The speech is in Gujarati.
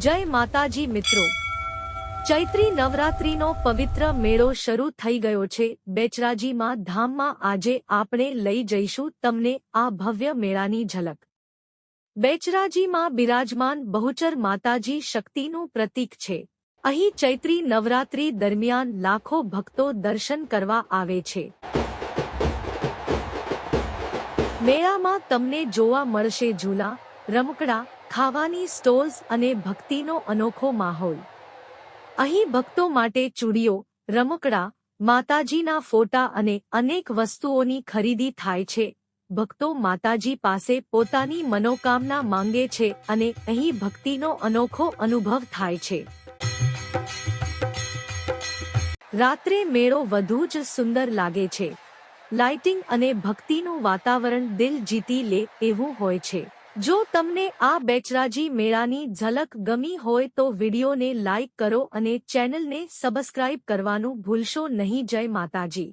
જય માતાજી મિત્રો, ચૈત્રી નવરાત્રીનો પવિત્ર મેળો શરૂ થઈ ગયો છે બેચરાજીમાં ધામમાં। આજે આપણે લઈ જઈશું તમને આ ભવ્ય મેળાની ઝલક। બેચરાજીમાં બિરાજમાન બહુચર માતાજી શક્તિનું પ્રતીક છે। અહીં ચૈત્રી નવરાત્રી દરમિયાન લાખો ભક્તો દર્શન કરવા આવે છે। મેળામાં તમને જોવા મળશે ઝૂલા, રમકડા, ખાવાની સ્ટોલ્સ અને ભક્તિનો અનોખો માહોલ। અહીં ભક્તો માટે ચૂડીઓ, રમકડા, માતાજીના ફોટા અને અનેક વસ્તુઓની ખરીદી થાય છે। ભક્તો માતાજી પાસે પોતાની મનોકામના માંગે છે અને અહીં ભક્તિનો અનોખો અનુભવ થાય છે। રાત્રે મેળો વધુ જ સુંદર લાગે છે। લાઇટિંગ અને ભક્તિનું વાતાવરણ દિલ જીતી લે એવું હોય છે। જો તમને આ બેચરાજી મેળાની ઝલક ગમી હોય તો વિડીયોને લાઇક કરો અને ચેનલને સબસ્ક્રાઇબ કરવાનું ભૂલશો નહીં। જય માતાજી।